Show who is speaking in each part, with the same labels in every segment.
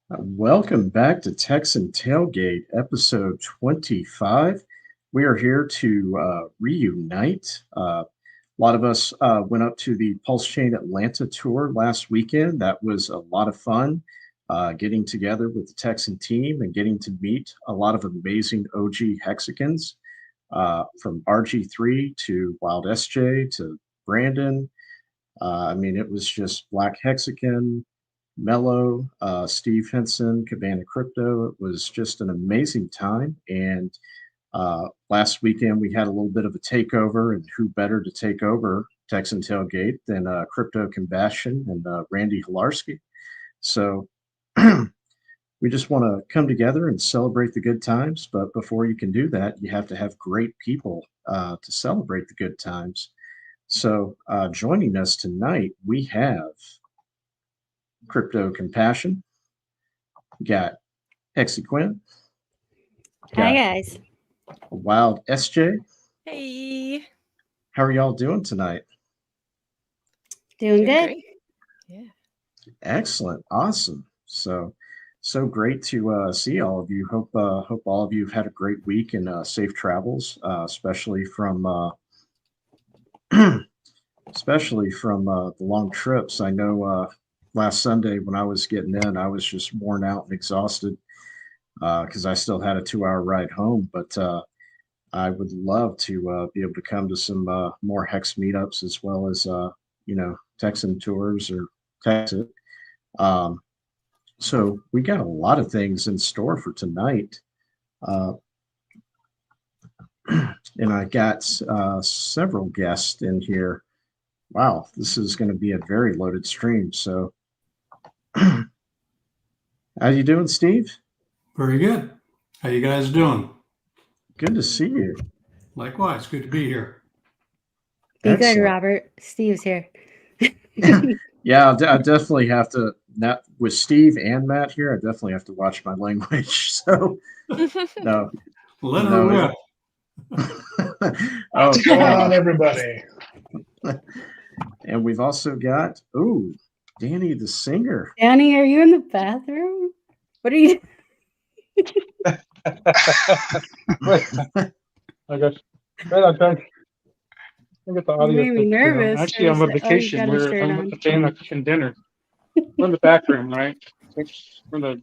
Speaker 1: Welcome back to TEXAN Tailgate, episode 25. We are here to reunite. A lot of us went up to the Pulse Chain Atlanta tour last weekend. That was a lot of fun, getting together with the Texan team and getting to meet a lot of amazing OG Hexicans, from RG3 to Wild SJ to Brandon. It was just Black Hexican, Mello, Steve Henson, Cabana Crypto. It was just an amazing time. And last weekend we had a little bit of a takeover, and who better to take over Texan Tailgate than Crypto Combustion and Randy Hilarski. So we just want to come together and celebrate the good times. But before you can do that, you have to have great people to celebrate the good times. So joining us tonight, we have Crypto Compassion, got Hexy Quinn,
Speaker 2: Hi,
Speaker 1: got
Speaker 2: guys.
Speaker 1: Wild SJ.
Speaker 3: Hey.
Speaker 1: How are y'all doing tonight?
Speaker 2: Doing good.
Speaker 3: Great. Yeah.
Speaker 1: Excellent. Awesome. So great to see all of you. Hope all of you have had a great week and safe travels, especially from the long trips. I know last Sunday when I was getting in, I was just worn out and exhausted because I still had a 2-hour ride home. But I would love to be able to come to some more Hex meetups as well as Texan tours or Texas. So we got a lot of things in store for tonight. And I got several guests in here. Wow, this is going to be a very loaded stream. So how you doing, Steve?
Speaker 4: Very good. How you guys doing?
Speaker 1: Good to see you.
Speaker 4: Likewise, good to be here.
Speaker 2: Be good,
Speaker 1: Excellent.
Speaker 2: Robert. Steve's here.
Speaker 1: Yeah, I definitely have to. Not with Steve and Matt here, I definitely have to watch my language. So no,
Speaker 4: Let her
Speaker 1: No.
Speaker 4: rip.
Speaker 1: Oh,
Speaker 5: What's going on, everybody?
Speaker 1: and we've also got Danny the singer.
Speaker 2: Danny, are you in the bathroom? What are you?
Speaker 5: I got the
Speaker 2: You
Speaker 5: audio.
Speaker 2: made me nervous.
Speaker 5: Actually, I'm on vacation.
Speaker 2: I'm
Speaker 5: I'm with Jana cooking dinner. We're in the back room, right? We're the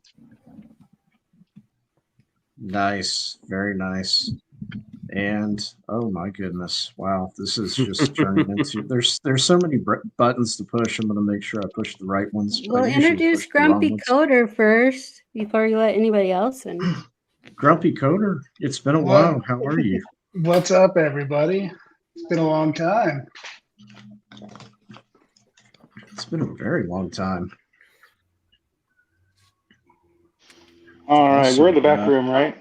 Speaker 1: Nice, very nice. And oh my goodness, wow, this is just turning into there's so many buttons to push. I'm going to make sure I push the right ones. I
Speaker 2: Well,
Speaker 1: usually
Speaker 2: introduce
Speaker 1: push the wrong
Speaker 2: Grumpy
Speaker 1: ones.
Speaker 2: Coder first before you let anybody else in.
Speaker 1: Grumpy Coder, it's been a while. How are you?
Speaker 5: What's up, everybody? It's been a long time.
Speaker 1: It's been a very long time.
Speaker 5: All right,
Speaker 1: Awesome.
Speaker 5: we're in the back room, right?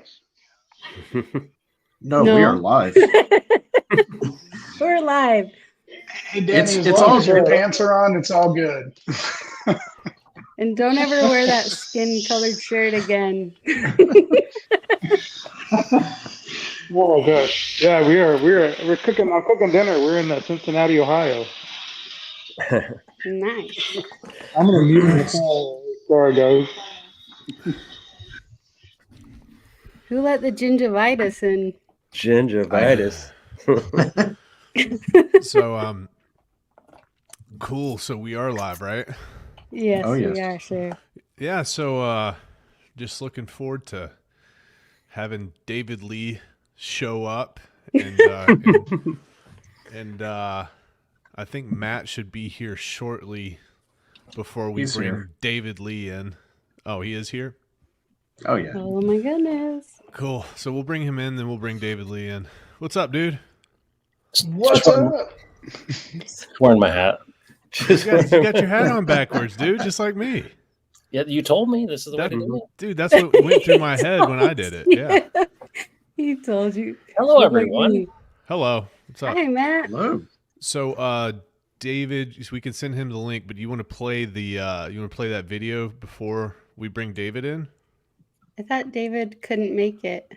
Speaker 1: No,
Speaker 2: No.
Speaker 1: we are live.
Speaker 2: We're live.
Speaker 5: Hey, Danny,
Speaker 1: It's
Speaker 5: as
Speaker 1: all
Speaker 5: long as your
Speaker 1: good.
Speaker 5: pants are on, it's all good.
Speaker 2: And don't ever wear that skin-colored shirt again.
Speaker 5: Whoa, good. Yeah, we're cooking. I'm cooking dinner. We're in Cincinnati, Ohio.
Speaker 2: Nice.
Speaker 5: I'm gonna mute my call. Sorry, guys.
Speaker 2: Who let the gingivitis in?
Speaker 6: Gingivitis.
Speaker 7: So, cool. So we are live, right?
Speaker 2: Yes,
Speaker 1: Oh, yes.
Speaker 2: we are, sir.
Speaker 7: Yeah. So, just looking forward to having David Lee show up, and I think Matt should be here shortly before we
Speaker 1: He's
Speaker 7: bring
Speaker 1: here.
Speaker 7: David Lee in. Oh, he is here.
Speaker 1: Oh yeah.
Speaker 2: Oh my goodness.
Speaker 7: Cool. So we'll bring him in, then we'll bring David Lee in. What's up, dude?
Speaker 5: What's up?
Speaker 6: Wearing my hat.
Speaker 7: You got your hat on backwards, dude, just like me.
Speaker 6: Yeah, you told me this is the way to do it.
Speaker 7: Dude, that's what went through my head when I did it. Yeah.
Speaker 2: He told you.
Speaker 6: Hello, everyone.
Speaker 7: Hello. What's up?
Speaker 2: Hi, Matt.
Speaker 1: Hello.
Speaker 7: So, David, we can send him the link, but you want to play that video before we bring David in?
Speaker 2: I thought David couldn't make it.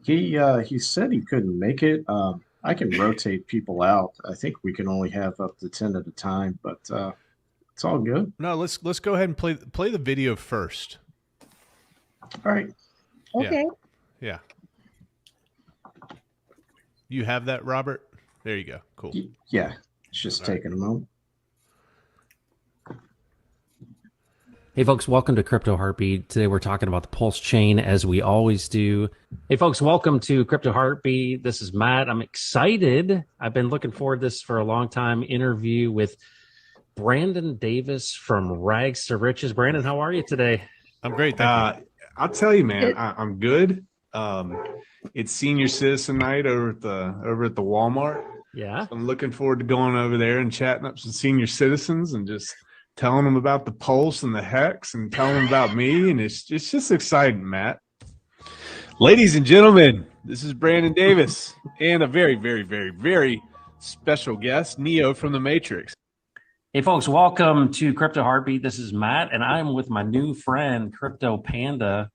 Speaker 1: He said he couldn't make it. I can rotate people out. I think we can only have up to 10 at a time, but it's all good.
Speaker 7: No, let's go ahead and play the video first.
Speaker 1: All right.
Speaker 2: Okay.
Speaker 7: Yeah. You have that, Robert? There you go. Cool.
Speaker 1: Yeah. It's just
Speaker 7: All right.
Speaker 1: taking a moment.
Speaker 8: Hey folks, welcome to Crypto Heartbeat. Today we're talking about the Pulse Chain as we always do. Hey folks, welcome to Crypto Heartbeat. This is Matt. I'm excited. I've been looking forward to this for a long time. Interview with Brandon Davis from Rags to Riches. Brandon, how are you today?
Speaker 7: I'm great. Thank you.
Speaker 9: I'll tell you, man, I'm good. It's Senior Citizen Night over at the Walmart.
Speaker 8: Yeah.
Speaker 9: I'm looking forward to going over there and chatting up some senior citizens and just telling them about the Pulse and the Hex and telling them about me. And it's just exciting, Matt. Ladies and gentlemen, this is Brandon Davis and a very, very, very, very special guest, Neo from the Matrix.
Speaker 8: Hey folks, welcome to Crypto Heartbeat. This is Matt, and I'm with my new friend, Crypto Panda,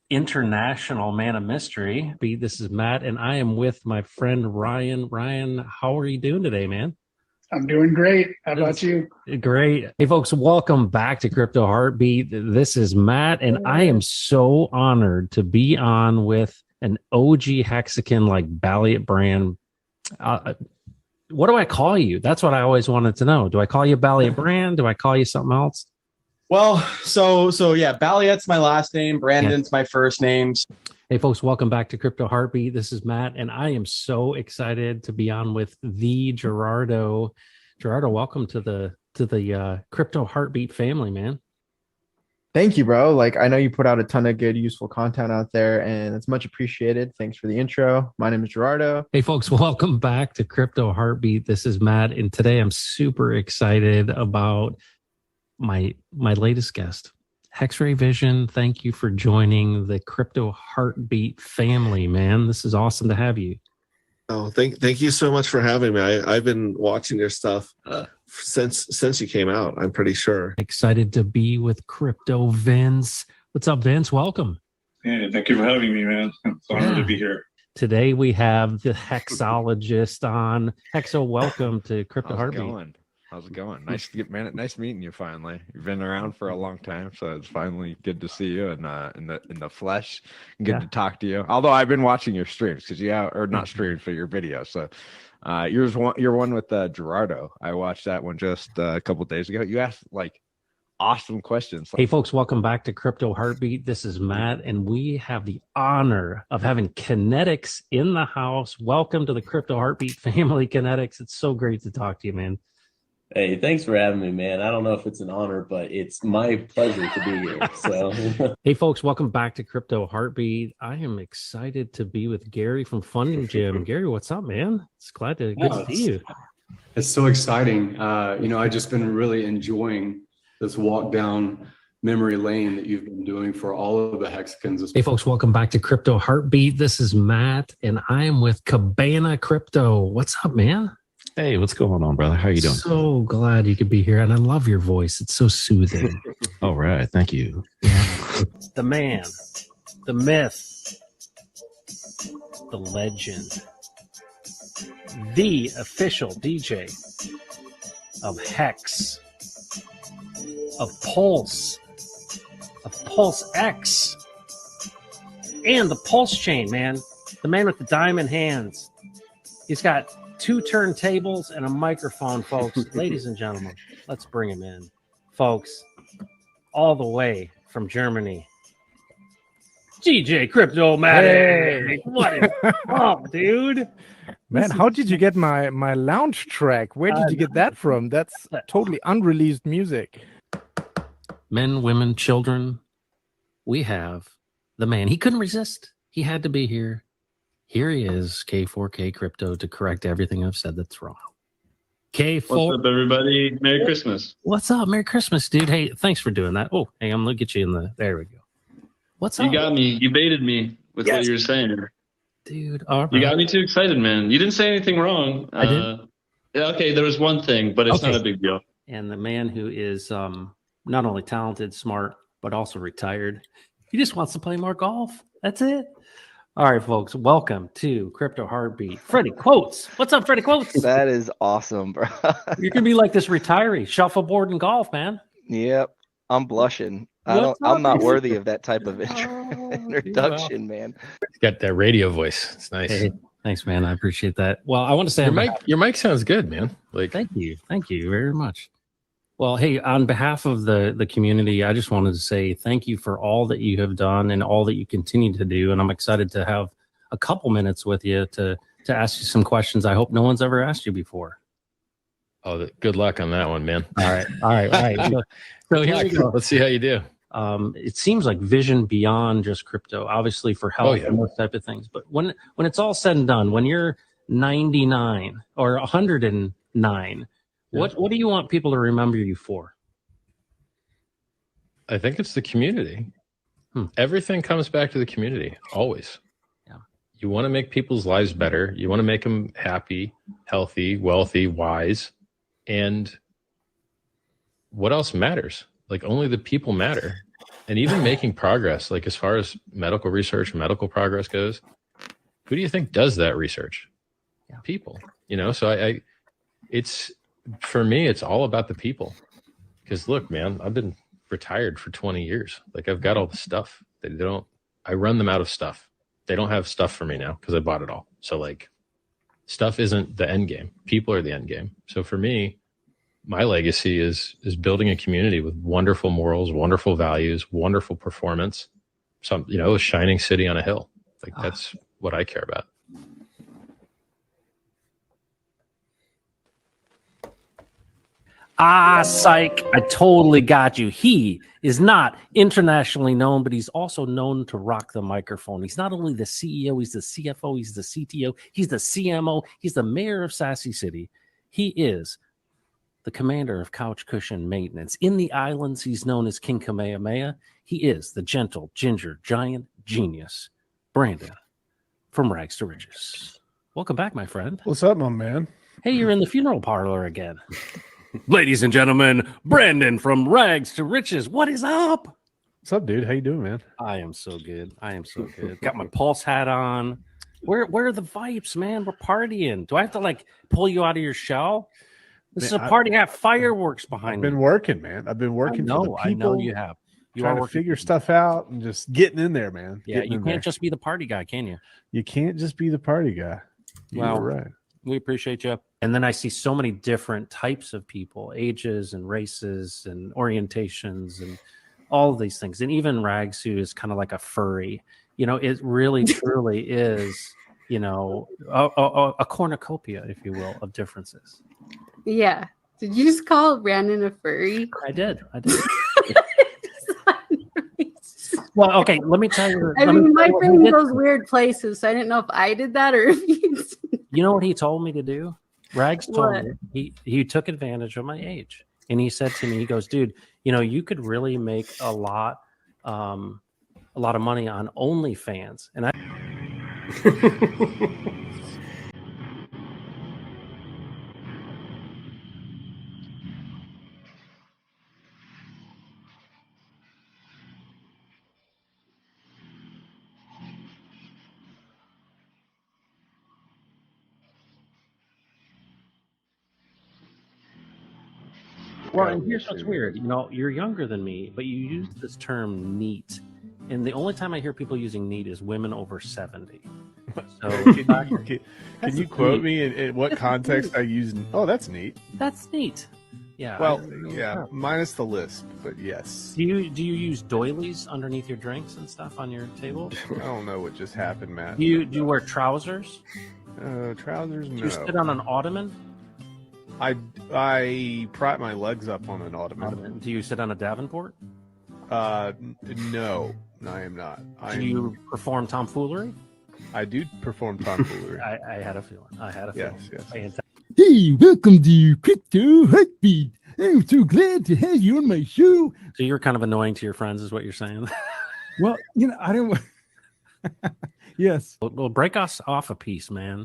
Speaker 8: International Man of Mystery. This is Matt, and I am with my friend Ryan. Ryan, how are you doing today, man?
Speaker 5: I'm doing great. How about you?
Speaker 8: Great. Hey folks, welcome back to Crypto Heartbeat. This is Matt, and I am so honored to be on with an OG Hexagon like Balliet brand. What do I call you? That's what I always wanted to know. Do I call you Balliet brand? Do I call you something else?
Speaker 10: Well, so yeah, Balliet's my last name. Brandon's my first name.
Speaker 8: Hey folks, welcome back to Crypto Heartbeat. This is Matt, and I am so excited to be on with the Gerardo. Gerardo, welcome to the Crypto Heartbeat family, man.
Speaker 11: Thank you, bro. Like, I know you put out a ton of good, useful content out there, and it's much appreciated. Thanks for the intro. My name is Gerardo.
Speaker 8: Hey folks, welcome back to Crypto Heartbeat. This is Matt, and today I'm super excited about my latest guest, X-Ray Vision. Thank you for joining the Crypto Heartbeat family, man. This is awesome to have you.
Speaker 12: Oh, thank you so much for having me. I've been watching your stuff since you came out, I'm pretty sure.
Speaker 8: Excited to be with Crypto Vince. What's up, Vince? Welcome.
Speaker 13: Hey, thank you for having me, man. It's an honor to be here.
Speaker 8: Today we have the hexologist on. Hexo, welcome to Crypto Heartbeat.
Speaker 14: How's it going? Nice to nice meeting you finally. You've been around for a long time, so it's finally good to see you in the flesh. Good to talk to you. Although I've been watching your streams because or not streams, but your videos. So you're one with Gerardo. I watched that one just a couple of days ago. You asked like awesome questions.
Speaker 8: Hey folks, welcome back to Crypto Heartbeat. This is Matt, and we have the honor of having Kinetics in the house. Welcome to the Crypto Heartbeat family, Kinetics. It's so great to talk to you, man.
Speaker 15: Hey, thanks for having me, man. I don't know if it's an honor, but it's my pleasure to be here. So,
Speaker 8: hey, folks, welcome back to Crypto Heartbeat. I am excited to be with Gary from Funding Gym. Gary, what's up, man? It's good to see you.
Speaker 16: It's so exciting. I've just been really enjoying this walk down memory lane that you've been doing for all of the hexagons.
Speaker 8: Hey, folks, welcome back to Crypto Heartbeat. This is Matt, and I am with Cabana Crypto. What's up, man?
Speaker 17: Hey, what's going on, brother? How you doing?
Speaker 8: So glad you could be here, and I love your voice. It's so soothing.
Speaker 17: All right, thank you.
Speaker 8: Yeah. The man, the myth, the legend, the official DJ of Hex, of Pulse X, and the Pulse Chain, man. The man with the diamond hands. He's got 2 turntables and a microphone, folks. Ladies and gentlemen, let's bring him in. Folks, all the way from Germany, DJ Cryptomatic.
Speaker 18: Hey.
Speaker 8: What is up, dude?
Speaker 18: Man, how did you get my lounge track? Where did you get that from? That's totally unreleased music.
Speaker 8: Men, women, children, we have the man. He couldn't resist. He had to be here. Here he is, K4K Crypto, to correct everything I've said that's wrong. K4.
Speaker 13: What's up, everybody? Merry Christmas.
Speaker 8: What's up? Merry Christmas, dude. Hey, thanks for doing that. Oh, hey, I'm going to get you in the... There we go. What's up?
Speaker 13: You got me. You baited me with what you were saying.
Speaker 8: Dude, all right.
Speaker 13: You got me too excited, man. You didn't say anything wrong.
Speaker 8: I did.
Speaker 13: Okay, there was one thing, but it's not a big deal.
Speaker 8: And the man who is not only talented, smart, but also retired. He just wants to play more golf. That's it. All right, folks, welcome to Crypto Heartbeat. Freddie Quotes. What's up, Freddie Quotes?
Speaker 19: That is awesome, bro.
Speaker 8: You're going to be like this retiree, shuffleboard and golf, man.
Speaker 19: Yep. I'm blushing. I'm not worthy of that type of introduction, man.
Speaker 20: Got that radio voice. It's nice.
Speaker 8: Hey, thanks, man. I appreciate that. Well, I want to say
Speaker 20: your mic sounds good, man. Like,
Speaker 8: thank you very much. Well, hey, on behalf of the community, I just wanted to say thank you for all that you have done and all that you continue to do. And I'm excited to have a couple minutes with you to ask you some questions I hope no one's ever asked you before.
Speaker 20: Oh, good luck on that one, man.
Speaker 8: All right. So here we go.
Speaker 20: Let's see how you do.
Speaker 8: It seems like vision beyond just crypto, obviously for health and those type of things. But when it's all said and done, when you're 99 or 109, what do you want people to remember you for?
Speaker 20: I think it's the community. Everything comes back to the community, always.
Speaker 8: Yeah.
Speaker 20: You want to make people's lives better. You want to make them happy, healthy, wealthy, wise. And what else matters? Like, only the people matter. And even making progress, like as far as medical research, medical progress goes, who do you think does that research? People, so it's, for me, it's all about the people. Because look, man, I've been retired for 20 years. Like, I've got all the stuff. I run them out of stuff. They don't have stuff for me now because I bought it all. So like, stuff isn't the end game. People are the end game. So for me, my legacy is building a community with wonderful morals, wonderful values, wonderful performance. A shining city on a hill. Like, that's what I care about.
Speaker 8: Psych. I totally got you. He is not internationally known, but he's also known to rock the microphone. He's not only the CEO, he's the CFO, he's the CTO, he's the CMO, he's the mayor of Sassy City. He is the commander of Couch Cushion Maintenance. In the islands, he's known as King Kamehameha. He is the gentle, ginger, giant genius, Brandon from Rags to Riches. Welcome back, my friend.
Speaker 9: What's up, my man?
Speaker 8: Hey, you're in the funeral parlor again. Ladies and gentlemen, Brandon from Rags to Riches. What is up?
Speaker 9: What's up, dude? How you doing, man?
Speaker 8: I am so good. Got my Pulse hat on. Where are the vibes, man? We're partying. Do I have to pull you out of your shell? This is a party. I have fireworks behind me.
Speaker 9: I've been working, man. I've been working for the people.
Speaker 8: I know you have. You
Speaker 9: trying
Speaker 8: are
Speaker 9: to figure stuff out and just getting in there, man.
Speaker 8: Yeah, you can't just be the party guy, can you?
Speaker 9: You can't just be the party guy. You're right.
Speaker 8: We appreciate you. And then I see so many different types of people, ages and races and orientations and all of these things. And even Rags, who is kind of like a furry, it really truly is, a cornucopia, if you will, of differences.
Speaker 2: Yeah. Did you just call Brandon a furry?
Speaker 8: I did. Well, okay, let me tell you.
Speaker 2: My brain goes weird places, so I didn't know if I did that or if you.
Speaker 8: You know what he told me to do? Rags told me he took advantage of my age, and he said to me, he goes, "Dude, you could really make a lot of money on OnlyFans." And I. Well, and here's what's weird. You're younger than me, but you used this term neat. And the only time I hear people using neat is women over 70. So
Speaker 9: can you quote me in what context I use? Oh, that's neat.
Speaker 8: That's neat. Yeah.
Speaker 9: Well, yeah, minus the lisp, but yes.
Speaker 8: Do you use doilies underneath your drinks and stuff on your table?
Speaker 9: I don't know what just happened, Matt.
Speaker 8: Do you wear trousers?
Speaker 9: Trousers, no.
Speaker 8: Do you sit on an ottoman?
Speaker 9: I prop my legs up on an ottoman.
Speaker 8: Do you sit on a Davenport?
Speaker 9: No, I am not.
Speaker 8: Do you perform tomfoolery?
Speaker 9: I do perform tomfoolery.
Speaker 8: I had a feeling.
Speaker 9: Yes.
Speaker 21: Hey, welcome to Crypto Heartbeat. I'm so glad to have you on my show.
Speaker 8: So you're kind of annoying to your friends, is what you're saying?
Speaker 21: Well, I don't. Yes.
Speaker 8: Well, break us off a piece, man.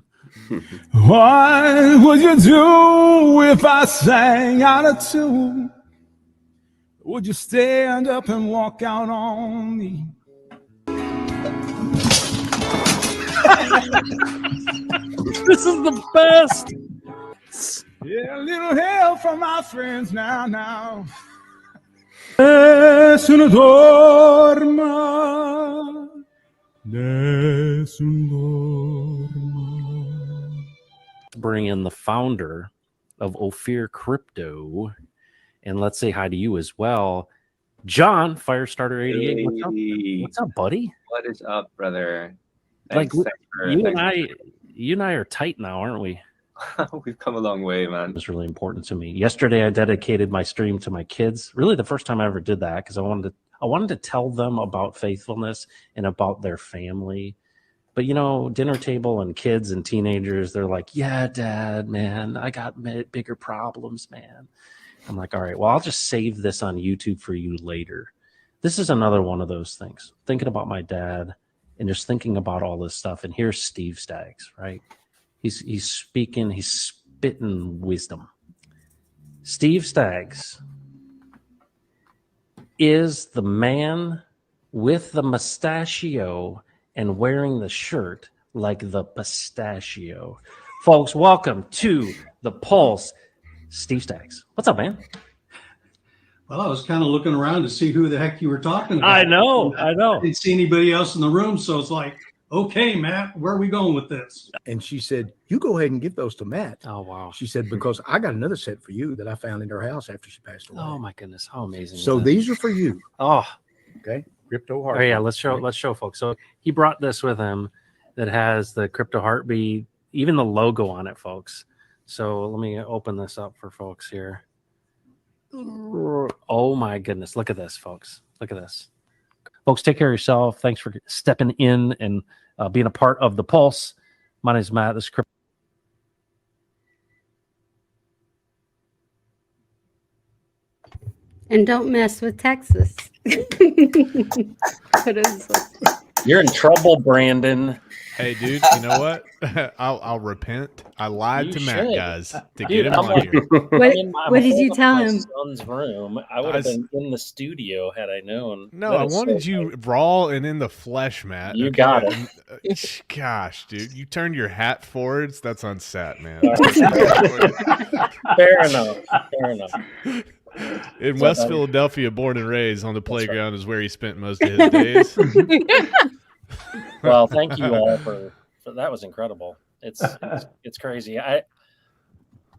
Speaker 21: What would you do if I sang out of tune? Would you stand up and walk out on me?
Speaker 8: This is the best.
Speaker 21: Yeah, a little help from my friends now. Nessuno dorma, nessuno dorma.
Speaker 8: Bring in the founder of Ophir Crypto, and let's say hi to you as well, John Firestarter88. What's up? What's up, buddy?
Speaker 3: What is up, brother?
Speaker 8: Like
Speaker 3: Thanks
Speaker 8: you and I are tight now, aren't we?
Speaker 3: We've come a long way, man.
Speaker 8: It was really important to me. Yesterday, I dedicated my stream to my kids. Really, the first time I ever did that, because I wanted to tell them about faithfulness and about their family. But dinner table and kids and teenagers, they're like, "Yeah, Dad, man, I got bigger problems, man." I'm like, "All right, well, I'll just save this on YouTube for you later." This is another one of those things. Thinking about my dad and just thinking about all this stuff. And here's Steve Staggs, right? He's speaking, he's spitting wisdom. Steve Staggs is the man with the mustachio and wearing the shirt like the pistachio. Folks, welcome to the Pulse. Steve Staggs. What's up, man?
Speaker 4: Well, I was kind of looking around to see who the heck you were talking about.
Speaker 8: I know.
Speaker 4: I didn't see anybody else in the room, so it's like, okay, Matt, where are we going with this?
Speaker 22: And she said, "You go ahead and give those to Matt."
Speaker 8: Oh, wow.
Speaker 22: She said, "Because I got another set for you that I found in her house after she passed away."
Speaker 8: Oh my goodness, how amazing!
Speaker 22: So these are for you.
Speaker 8: Oh,
Speaker 22: okay. Crypto
Speaker 8: Oh
Speaker 22: Heartbeat.
Speaker 8: yeah, let's show folks. So he brought this with him that has the Crypto Heartbeat, even the logo on it, folks. So let me open this up for folks here. Oh my goodness, look at this, folks. Look at this. Folks, take care of yourself. Thanks for stepping in and being a part of the Pulse. My name is Matt. This is Crypto.
Speaker 2: And don't mess with Texas.
Speaker 8: You're in trouble, Brandon.
Speaker 7: Hey, dude, you know what? I'll repent. I lied to Matt,
Speaker 6: should.
Speaker 7: guys, to
Speaker 6: Dude,
Speaker 7: get him
Speaker 6: I'm
Speaker 7: on here.
Speaker 2: What did you tell him?
Speaker 6: Son's room. I would have been in the studio had I known.
Speaker 7: No,
Speaker 6: That
Speaker 7: I
Speaker 6: is
Speaker 7: wanted
Speaker 6: so
Speaker 7: you raw and in the flesh, Matt.
Speaker 6: You got it.
Speaker 7: And, gosh, dude, you turned your hat forwards. That's unsat, man.
Speaker 6: Fair enough. Fair enough.
Speaker 7: In West Philadelphia, born and raised on the playground is where he spent most of his days.
Speaker 6: Well, thank you all for that. Was incredible. It's crazy.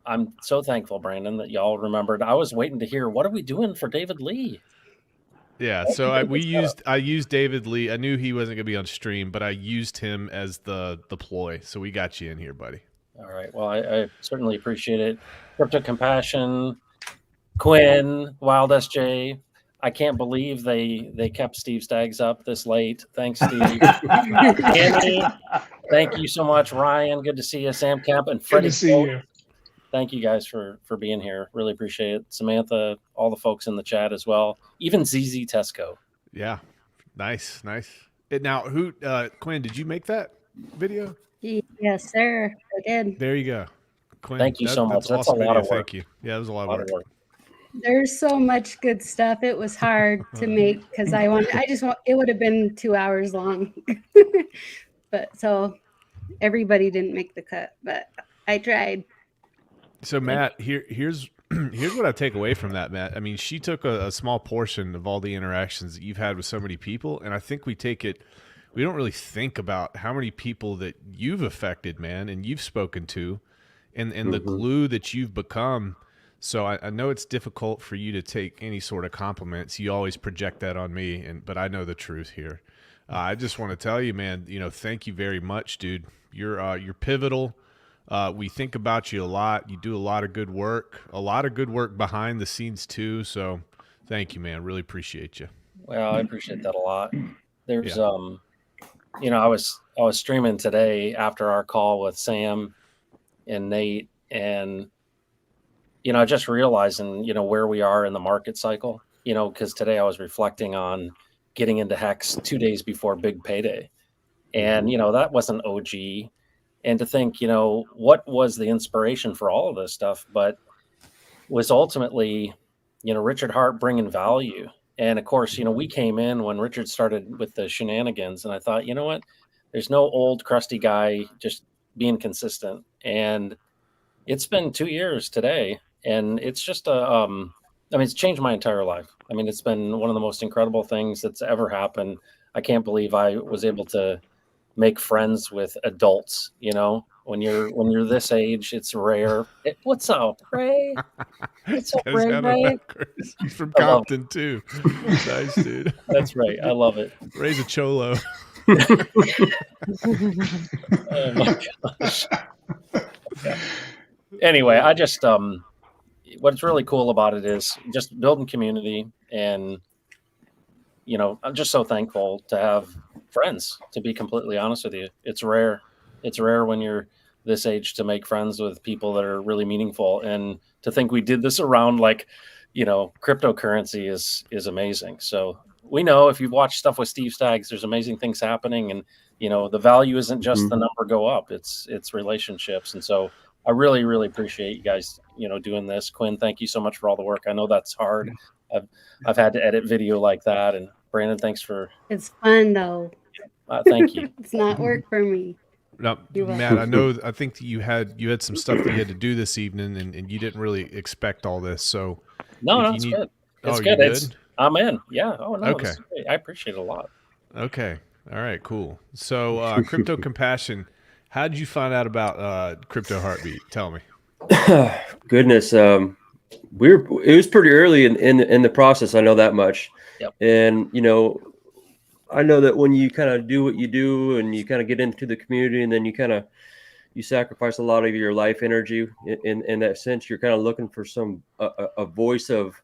Speaker 6: I'm so thankful, Brandon, that y'all remembered. I was waiting to hear, what are we doing for David Lee?
Speaker 7: Yeah, so I used David Lee. I knew he wasn't going to be on stream, but I used him as the ploy. So we got you in here, buddy.
Speaker 6: All right. Well, I certainly appreciate it. Crypto Compassion, Quinn, Wild SJ. I can't believe they kept Steve Staggs up this late. Thanks, Steve. Annie, thank you so much. Ryan, good to see you. Sam Camp and Freddie.
Speaker 5: Good to see you.
Speaker 6: Thank you guys for being here. Really appreciate it. Samantha, all the folks in the chat as well. Even ZZ Tesco.
Speaker 7: Yeah, nice. Now, Quinn? Did you make that video?
Speaker 2: Yes, sir. I did.
Speaker 7: There you go, Quinn.
Speaker 6: Thank you so much. That's
Speaker 7: awesome
Speaker 6: a lot
Speaker 7: video.
Speaker 6: of work.
Speaker 7: Thank you. Yeah, it was a lot of work.
Speaker 2: There's so much good stuff. It was hard to make because it would have been 2 hours long. But so everybody didn't make the cut, but I tried.
Speaker 7: So Matt, here's what I take away from that, Matt. I mean, she took a small portion of all the interactions that you've had with so many people, and I think we don't really think about how many people that you've affected, man, and you've spoken to, and the glue that you've become. So I know it's difficult for you to take any sort of compliments. You always project that on me, but I know the truth here. I just want to tell you, man, thank you very much, dude. You're pivotal. We think about you a lot. You do a lot of good work behind the scenes too. So thank you, man. Really appreciate you.
Speaker 6: Well, I appreciate that a lot. There's, I was streaming today after our call with Sam and Nate, and just realizing, where we are in the market cycle, because today I was reflecting on getting into Hex 2 days before big payday. And, that wasn't OG. And to think, what was the inspiration for all of this stuff, but was ultimately, Richard Hart bringing value. And of course, we came in when Richard started with the shenanigans, and I thought, you know what, there's no old crusty guy just being consistent. And it's been 2 years today. And it's just I mean, it's changed my entire life. I mean, it's been one of the most incredible things that's ever happened. I can't believe I was able to make friends with adults. You know, when you're this age, it's rare. What's up, Ray? What's up,
Speaker 7: Guy's
Speaker 6: Ray?
Speaker 7: got a
Speaker 6: Ray?
Speaker 7: backwards. He's from
Speaker 6: I love
Speaker 7: Compton too. Nice, dude.
Speaker 6: That's right. I love it.
Speaker 7: Ray's a cholo.
Speaker 6: Oh my gosh. Yeah. Anyway, I just what's really cool about it is just building community, and you know, I'm just so thankful to have friends, to be completely honest with you. It's rare. It's rare when you're this age to make friends with people that are really meaningful, and to think we did this around like, you know, cryptocurrency is amazing. So we know if you've watched stuff with Steve Staggs, there's amazing things happening, and you know, the value isn't just the number go up, it's relationships. And so I really, really appreciate you guys, you know, doing this. Quinn, thank you so much for all the work. I know that's hard. I've had to edit video like that. And Brandon, thanks for.
Speaker 2: It's fun though.
Speaker 6: Thank you.
Speaker 2: It's not work for me.
Speaker 7: Now,
Speaker 2: You're
Speaker 7: Matt,
Speaker 2: welcome.
Speaker 7: I think that you had some stuff that you had to do this evening, and you didn't really expect all this. So
Speaker 6: No,
Speaker 7: if
Speaker 6: it's
Speaker 7: you need,
Speaker 6: good.
Speaker 7: oh,
Speaker 6: It's
Speaker 7: you
Speaker 6: good. I'm in. Yeah. Oh no.
Speaker 7: Okay.
Speaker 6: This is great. I appreciate it a lot.
Speaker 7: Okay. All right. Cool. So, Crypto Compassion, how did you find out about Crypto Heartbeat? Tell me.
Speaker 1: Goodness, it was pretty early in the process. I know that much.
Speaker 6: Yep.
Speaker 1: And you know, I know that when you kind of do what you do and you kind of get into the community, and then you sacrifice a lot of your life energy in that sense, you're kind of looking for some a voice of,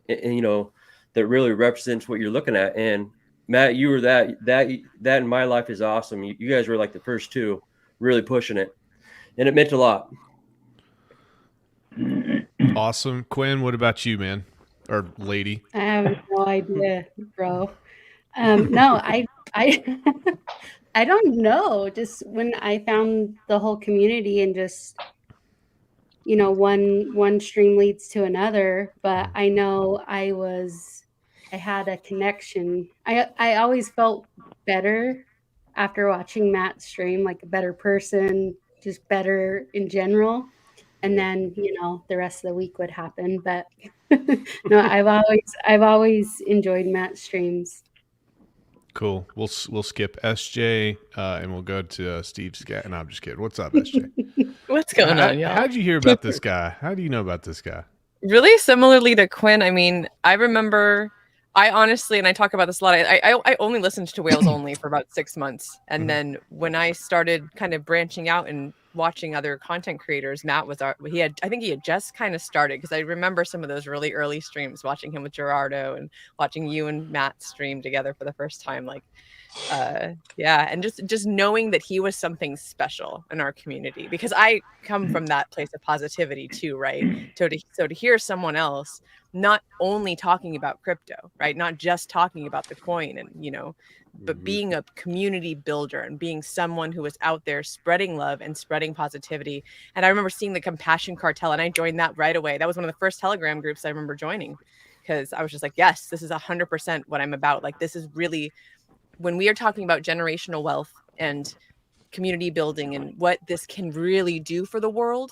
Speaker 1: you know, that really represents what you're looking at. And Matt, you were that in my life is awesome. You guys were like the first two really pushing it, and it meant a lot.
Speaker 7: Awesome. Quinn, what about you, man? Or lady?
Speaker 2: I have no idea, bro. No, I I don't know. Just when I found the whole community, and just, you know, one stream leads to another, but I know I had a connection. I always felt better after watching Matt stream, like a better person, just better in general. And then, you know, the rest of the week would happen. But no, I've always enjoyed Matt's streams.
Speaker 7: Cool. We'll skip SJ and we'll go to Steve Scat. No, I'm just kidding. What's up, SJ?
Speaker 10: What's going on, y'all?
Speaker 7: How'd you hear about this guy? How do you know about this guy?
Speaker 10: Really similarly to Quinn. I mean, I remember, I honestly, and I talk about this a lot, I only listened to Whales Only for about 6 months. And then when I started kind of branching out and watching other content creators, Matt was I think he had just kind of started, because I remember some of those really early streams, watching him with Gerardo and watching you and Matt stream together for the first time. Like, yeah, and just knowing that he was something special in our community, because I come from that place of positivity too, right? So to hear someone else not only talking about crypto, right, not just talking about the coin, and you know, but being a community builder and being someone who was out there spreading love and spreading positivity. And I remember seeing the Compassion Cartel, and I joined that right away. That was one of the first Telegram groups I remember joining, because I was just like, yes, this is 100% what I'm about. Like, this is really, when we are talking about generational wealth and community building and what this can really do for the world,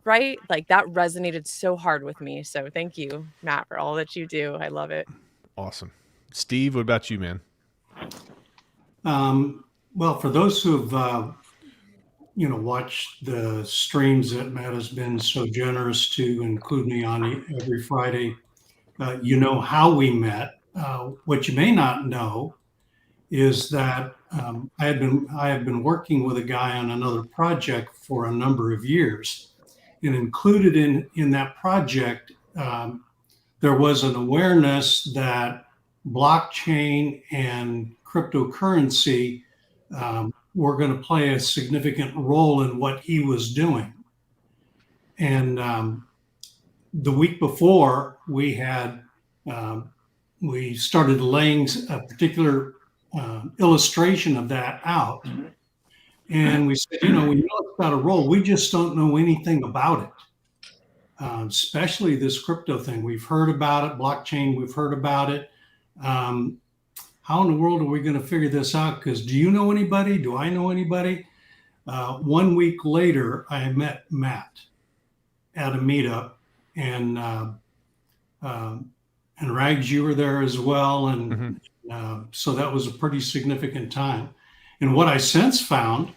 Speaker 10: right? Like, that resonated so hard with me. So thank you, Matt, for all that you do. I love it.
Speaker 7: Awesome. Steve, what about you, man?
Speaker 4: Well, for those who've watched the streams that Matt has been so generous to include me on every Friday, you know how we met. What you may not know is that I have been working with a guy on another project for a number of years, and included in that project, there was an awareness that blockchain and cryptocurrency were going to play a significant role in what he was doing. And the week before, we started laying a particular illustration of that out. And we said, we know it's got a role. We just don't know anything about it, especially this crypto thing. We've heard about it, blockchain, we've heard about it. How in the world are we going to figure this out? Because do you know anybody? Do I know anybody? 1 week later, I met Matt at a meetup, and and Rags, you were there as well, and so that was a pretty significant time. And what I since found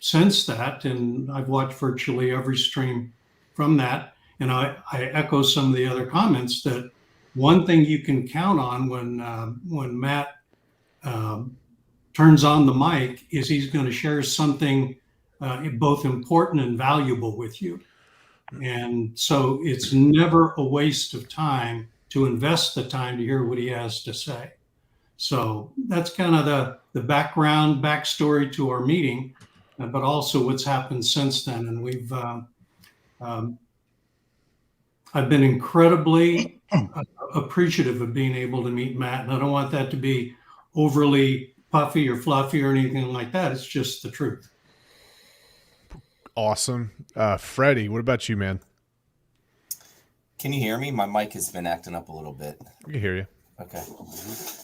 Speaker 4: since that, and I've watched virtually every stream from that, and I echo some of the other comments, that one thing you can count on when Matt turns on the mic is he's going to share something both important and valuable with you. And so it's never a waste of time to invest the time to hear what he has to say. So that's kind of the backstory to our meeting, but also what's happened since then. And we've, I've been incredibly appreciative of being able to meet Matt. And I don't want that to be overly puffy or fluffy or anything like that. It's just the truth.
Speaker 7: Awesome. Freddie, what about you, man?
Speaker 11: Can you hear me? My mic has been acting up a little bit.
Speaker 7: I can hear you.
Speaker 11: Okay.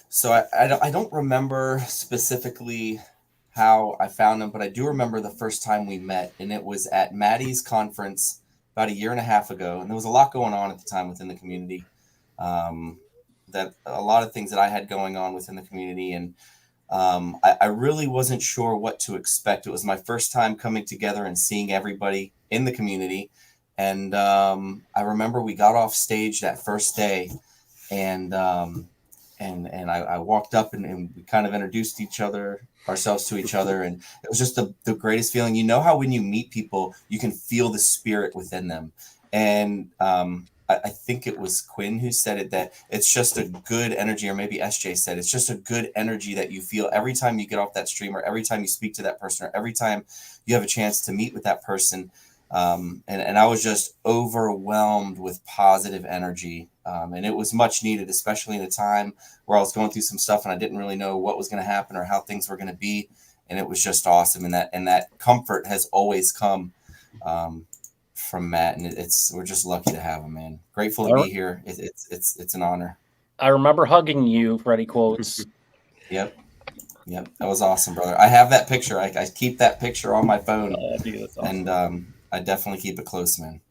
Speaker 11: So I don't remember specifically how I found him, but I do remember the first time we met, and it was at Maddie's conference about a year and a half ago. And there was a lot going on at the time within the community, that a lot of things that I had going on within the community. And I really wasn't sure what to expect. It was my first time coming together and seeing everybody in the community. And I remember we got off stage that first day, and I walked up and we kind of introduced ourselves to each other. And it was just the greatest feeling. You know how when you meet people, you can feel the spirit within them. And I think it was Quinn who said it, that it's just a good energy, or maybe SJ said, it's just a good energy that you feel every time you get off that stream, or every time you speak to that person, or every time you have a chance to meet with that person. And I was just overwhelmed with positive energy. And it was much needed, especially in a time where I was going through some stuff and I didn't really know what was going to happen or how things were going to be. And it was just awesome. And that comfort has always come from Matt, and we're just lucky to have him, man. Grateful to be here. It's an honor.
Speaker 6: I remember hugging you, Freddie quotes.
Speaker 11: Yep. That was awesome, brother. I have that picture. I keep that picture on my phone, awesome. And I definitely keep it close, man.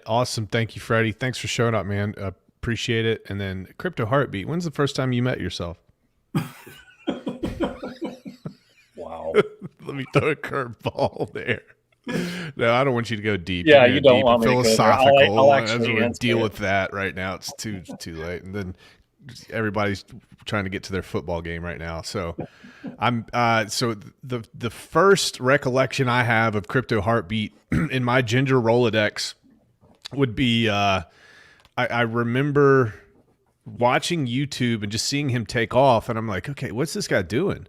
Speaker 7: Awesome. Thank you, Freddie. Thanks for showing up, man. Appreciate it. And then Crypto Heartbeat, when's the first time you met yourself?
Speaker 6: Wow.
Speaker 7: Let me throw a curveball there. No, I don't want you to go deep.
Speaker 6: Yeah, you don't want me to go there.
Speaker 7: Philosophical.
Speaker 6: I'll
Speaker 7: As
Speaker 6: actually
Speaker 7: we
Speaker 6: answer
Speaker 7: deal
Speaker 6: it.
Speaker 7: with that right now, it's too late. And then everybody's trying to get to their football game right now. So I'm so the first recollection I have of Crypto Heartbeat in my Ginger Rolodex would be I remember watching YouTube and just seeing him take off, and I'm like, okay, what's this guy doing?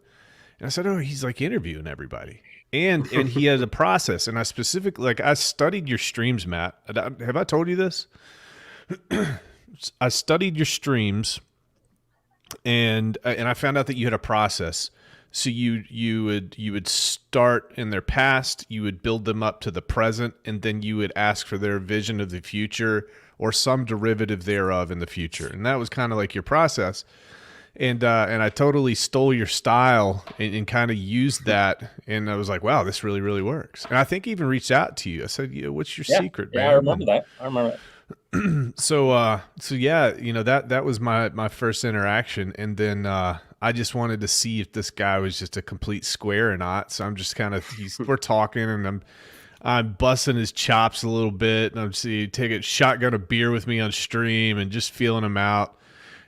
Speaker 7: And I said, oh, he's like interviewing everybody. And he has a process, and I specifically I studied your streams, Matt. Have I told you this? I studied your streams, and I found out that you had a process. So you would start in their past, you would build them up to the present, and then you would ask for their vision of the future or some derivative thereof in the future. And that was kind of like your process. And I totally stole your style and kind of used that. And I was like, wow, this really, really works. And I think I even reached out to you. I said, what's your secret, man?
Speaker 6: Yeah, I remember that. I remember that.
Speaker 7: So yeah, that was my first interaction. And then I just wanted to see if this guy was just a complete square or not. So I'm just kind of, we're talking, and I'm busting his chops a little bit, and I'm taking shotgun a beer with me on stream and just feeling him out.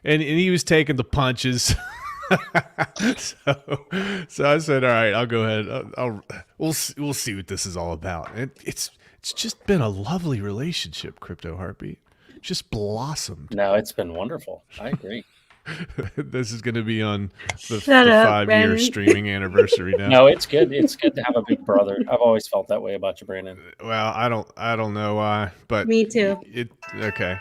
Speaker 7: And he was taking the punches. so I said, all right, I'll go ahead. We'll see what this is all about. And it's just been a lovely relationship, Crypto Heartbeat. Just blossomed.
Speaker 6: No, it's been wonderful. I agree.
Speaker 7: This is going to be on the
Speaker 2: Shut up,
Speaker 7: 5-year
Speaker 2: Brandon.
Speaker 7: streaming anniversary now.
Speaker 6: No, it's good. It's good to have a big brother. I've always felt that way about you, Brandon.
Speaker 7: Well, I don't know why, but
Speaker 2: Me too.
Speaker 7: Okay.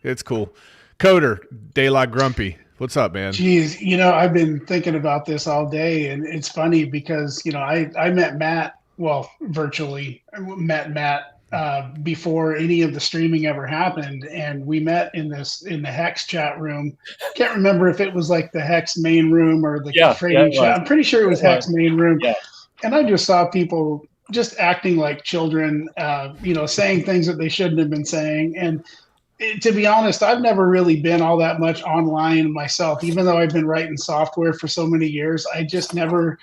Speaker 7: It's cool. Coder, De La Grumpy. What's up, man?
Speaker 12: Geez, I've been thinking about this all day, and it's funny because, I met Matt, well, virtually met Matt before any of the streaming ever happened. And we met in the Hex chat room. Can't remember if it was like the Hex main room or the trading chat. I'm pretty sure it was Hex main room.
Speaker 6: Yeah.
Speaker 12: And I just saw people just acting like children, saying things that they shouldn't have been saying. And to be honest, I've never really been all that much online myself. Even though I've been writing software for so many years, I just never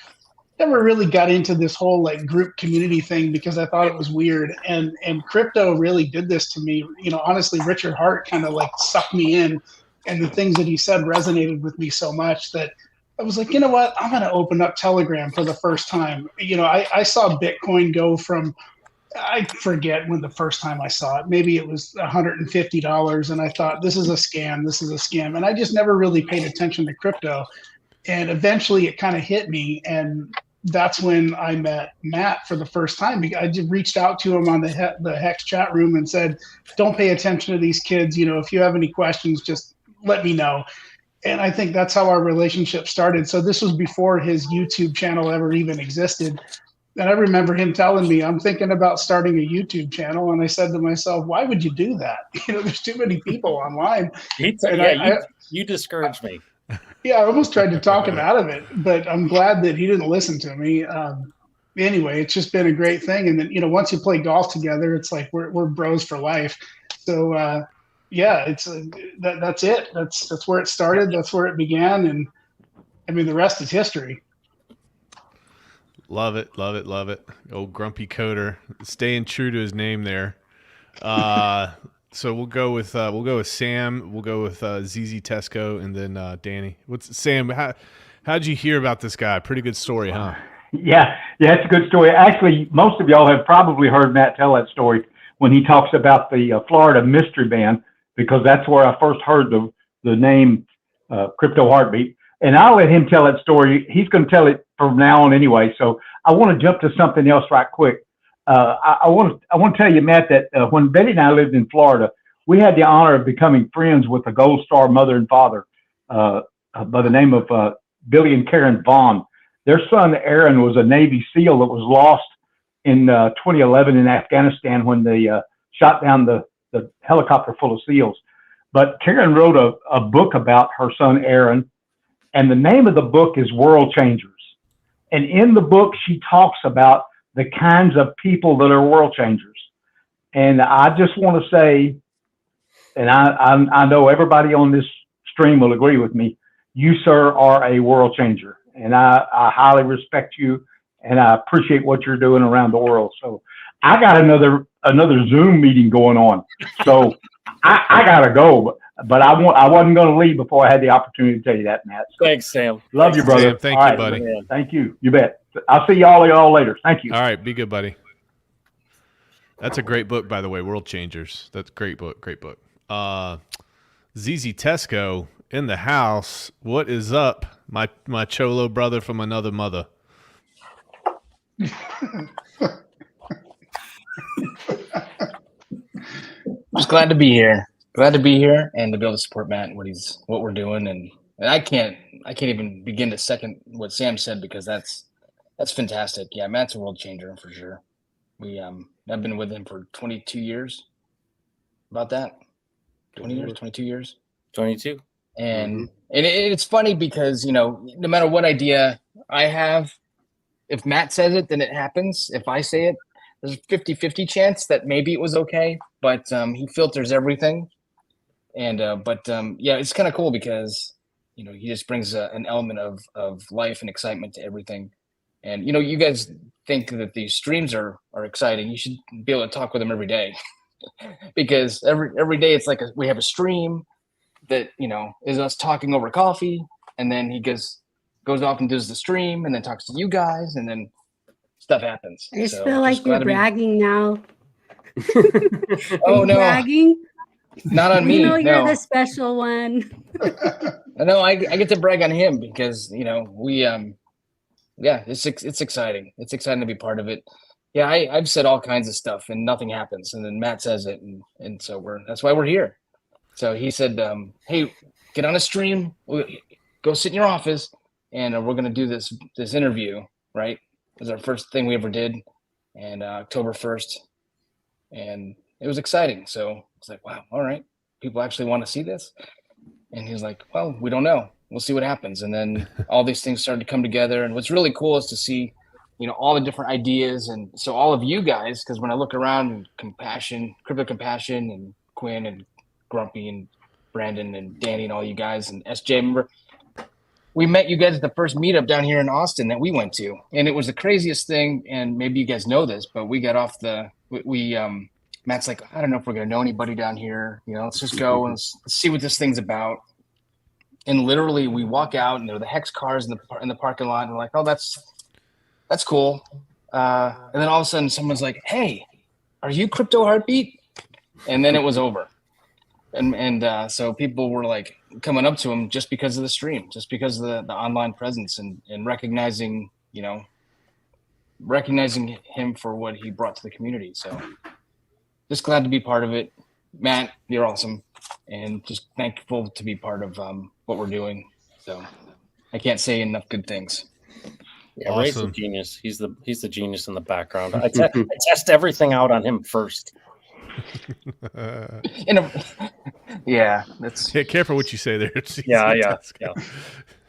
Speaker 12: really got into this whole like group community thing because I thought it was weird. And crypto really did this to me. You know, honestly, Richard Hart kind of like sucked me in, and the things that he said resonated with me so much that I was like, you know what, I'm going to open up Telegram for the first time. You know, I saw Bitcoin go from, I forget when the first time I saw it. Maybe it was $150, and I thought, this is a scam. This is a scam. And I just never really paid attention to crypto. And eventually it kind of hit me. And that's when I met Matt for the first time. I just reached out to him on the Hex chat room and said, don't pay attention to these kids. You know, if you have any questions, just let me know. And I think that's how our relationship started. So this was before his YouTube channel ever even existed. And I remember him telling me, I'm thinking about starting a YouTube channel. And I said to myself, why would you do that? You know, there's too many people online.
Speaker 6: You discouraged me.
Speaker 12: Yeah, I almost tried to talk him out of it, but I'm glad that he didn't listen to me. Anyway, it's just been a great thing. And then, you know, once you play golf together, it's like we're bros for life. So yeah, it's that's it. That's where it started. That's where it began. And I mean, the rest is history.
Speaker 7: Love it, love it, love it. Old grumpy coder, staying true to his name there. So we'll go with Sam. We'll go with ZZ Tesco, and then Danny. Sam? How'd you hear about this guy? Pretty good story, huh?
Speaker 14: Yeah, it's a good story. Actually, most of y'all have probably heard Matt tell that story when he talks about the Florida Mystery Band, because that's where I first heard the name Crypto Heartbeat. And I'll let him tell that story. He's going to tell it from now on anyway. So I want to jump to something else right quick. I want to tell you, Matt, that when Betty and I lived in Florida, we had the honor of becoming friends with a Gold Star mother and father by the name of Billy and Karen Vaughn. Their son, Aaron, was a Navy SEAL that was lost in 2011 in Afghanistan when they shot down the helicopter full of SEALs. But Karen wrote a book about her son, Aaron, and the name of the book is World Changers. And in the book, she talks about the kinds of people that are world changers. And I just want to say, and I know everybody on this stream will agree with me, you, sir, are a world changer. And I highly respect you, and I appreciate what you're doing around the world. So I got another Zoom meeting going on. So I got to go, but I wasn't going to leave before I had the opportunity to tell you that, Matt. So
Speaker 6: thanks, Sam.
Speaker 14: Love you, brother.
Speaker 7: Sam, thank you, buddy.
Speaker 14: Thank you. You bet. I'll see y'all later. Thank you.
Speaker 7: All right. Be good, buddy. That's a great book, by the way, World Changers. That's a great book. Great book. ZZ Tesco in the house. What is up, my Cholo brother from another mother?
Speaker 15: Just glad to be here. Glad to be here and to be able to support Matt and what we're doing. And I can't even begin to second what Sam said, because that's fantastic. Yeah, Matt's a world changer for sure. I've been with him for 22 years. About that. 20 years, 22 years.
Speaker 6: 22.
Speaker 15: And it's funny because, you know, no matter what idea I have, if Matt says it, then it happens. If I say it, there's a 50-50 chance that maybe it was okay, but he filters everything. And yeah, it's kind of cool because, you know, he just brings an element of life and excitement to everything. And, you know, you guys think that these streams are exciting. You should be able to talk with him every day because every day it's like we have a stream that, you know, is us talking over coffee, and then he goes off and does the stream and then talks to you guys, and then stuff happens.
Speaker 2: I just feel like you're bragging now.
Speaker 15: Oh, no.
Speaker 2: Bragging?
Speaker 15: Not on me.
Speaker 2: You know, you're
Speaker 15: no.
Speaker 2: the special one.
Speaker 15: No, I get to brag on him because, you know, we yeah, it's exciting. It's exciting to be part of it. Yeah, I've said all kinds of stuff and nothing happens, and then Matt says it, and so that's why we're here. So he said, hey, get on a stream, go sit in your office, and we're gonna do this interview, right? It was our first thing we ever did, and October 1st, and it was exciting. So it's like, wow, all right, people actually want to see this. And he's like, well, we don't know. We'll see what happens. And then all these things started to come together. And what's really cool is to see, you know, all the different ideas. And so all of you guys, because when I look around, Crypto Compassion and Quinn and Grumpy and Brandon and Danny and all you guys and SJ. Remember, we met you guys at the first meetup down here in Austin that we went to, and it was the craziest thing. And maybe you guys know this, but we got off Matt's like, I don't know if we're gonna know anybody down here. Let's just go and let's see what this thing's about. And literally, we walk out, and there are the Hex cars in the parking lot, and we're like, oh, that's cool. And then all of a sudden, someone's like, hey, are you Crypto Heartbeat? And then it was over. And so people were like coming up to him just because of the stream, just because of the online presence and recognizing him for what he brought to the community. So just glad to be part of it. Matt, you're awesome. And just thankful to be part of what we're doing. So I can't say enough good things.
Speaker 6: Yeah, Ray's a genius. He's the genius in the background. I test everything out on him first.
Speaker 15: Yeah, that's
Speaker 7: careful what you say there.
Speaker 15: Yeah.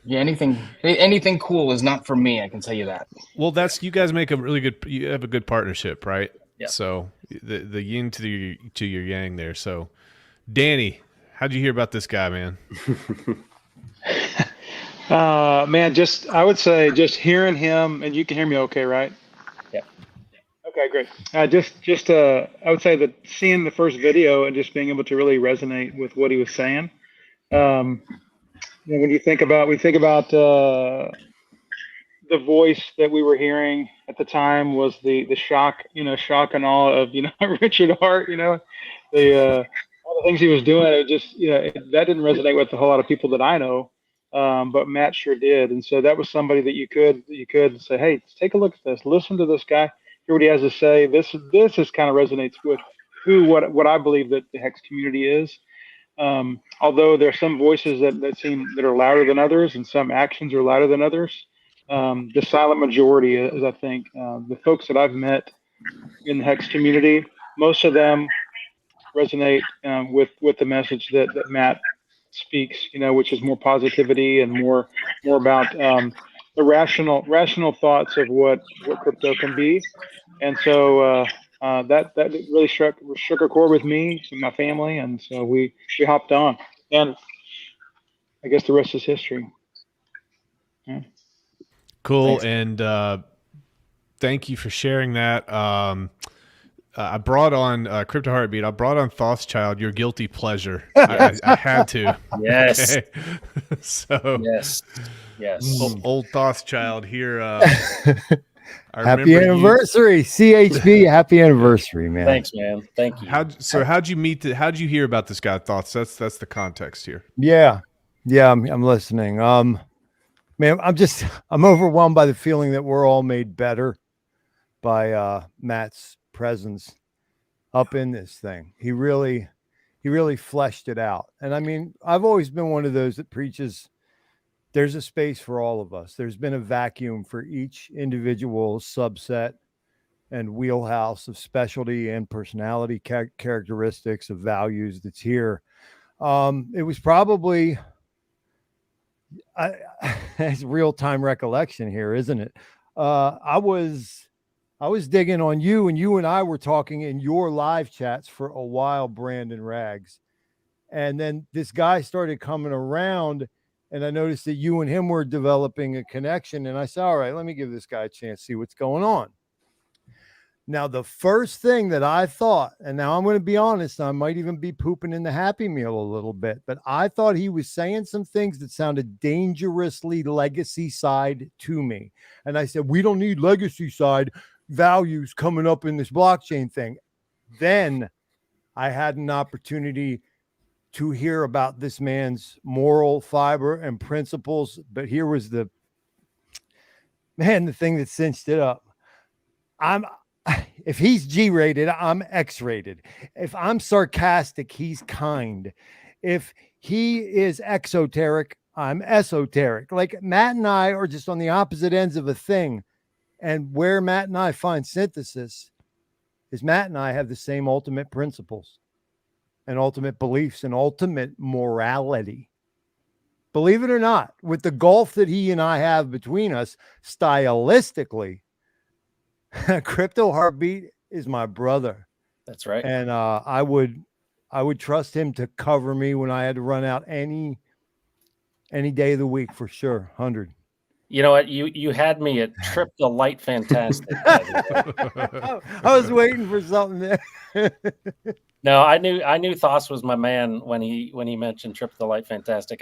Speaker 15: Anything cool is not for me. I can tell you that.
Speaker 7: Well, you guys make you have a good partnership, right?
Speaker 15: Yeah.
Speaker 7: So the yin to your yang there. So, Danny, how'd you hear about this guy, man?
Speaker 5: Man, I would say just hearing him, and you can hear me okay, right?
Speaker 6: Yeah.
Speaker 5: Okay, great. I would say that seeing the first video and just being able to really resonate with what he was saying. When we think about the voice that we were hearing at the time was the shock and awe of Richard Hart. All the things he was doing. It just that didn't resonate with a whole lot of people that I know. But Matt sure did, and so that was somebody that you could say, hey, take a look at this, listen to this guy, hear what he has to say. This is kind of resonates with what I believe that the Hex community is. Although there are some voices that are louder than others, and some actions are louder than others. The silent majority is, I think, the folks that I've met in the Hex community. Most of them resonate with the message that Matt speaks, which is more positivity and more about the rational thoughts of what crypto can be. And so that really struck a chord with me and my family, and so we hopped on, and I guess the rest is history. Yeah.
Speaker 7: Cool.
Speaker 5: Thanks.
Speaker 7: And thank you for sharing that. I brought on Crypto Heartbeat. I brought on Thothschild, your guilty pleasure. I had to.
Speaker 6: Yes.
Speaker 7: Okay. So
Speaker 6: yes.
Speaker 7: Old Thothschild here.
Speaker 16: Happy anniversary, CHB! Happy anniversary, man.
Speaker 6: Thanks, man. Thank you.
Speaker 7: How'd you hear about this guy, Thoths? That's the context here.
Speaker 16: Yeah, I'm listening. Man, I'm overwhelmed by the feeling that we're all made better by Matt's presence up in this thing. He really fleshed it out. And I mean, I've always been one of those that preaches there's a space for all of us. There's been a vacuum for each individual subset and wheelhouse of specialty and personality characteristics of values that's here. It was probably it's real-time recollection here, isn't it? I was digging on you, and you and I were talking in your live chats for a while, Brandon Rags. And then this guy started coming around, and I noticed that you and him were developing a connection. And I said, all right, let me give this guy a chance to see what's going on. Now, the first thing that I thought, and now I'm going to be honest, I might even be pooping in the Happy Meal a little bit, but I thought he was saying some things that sounded dangerously legacy side to me. And I said, we don't need legacy side values coming up in this blockchain thing. Then I had an opportunity to hear about this man's moral fiber and principles. But here was the thing that cinched it up. If he's G-rated, I'm X-rated. If I'm sarcastic, he's kind. If he is exoteric, I'm esoteric. Like Matt and I are just on the opposite ends of a thing. And where Matt and I find synthesis is Matt and I have the same ultimate principles and ultimate beliefs and ultimate morality. Believe it or not, with the gulf that he and I have between us, stylistically, Crypto Heartbeat is my brother.
Speaker 6: That's right.
Speaker 16: And I would I would trust him to cover me when I had to run out any day of the week for sure. 100.
Speaker 6: You know what? You had me at Trip the Light Fantastic. By the way.
Speaker 16: I was waiting for something there.
Speaker 6: No, I knew Thos was my man when he mentioned Trip the Light Fantastic.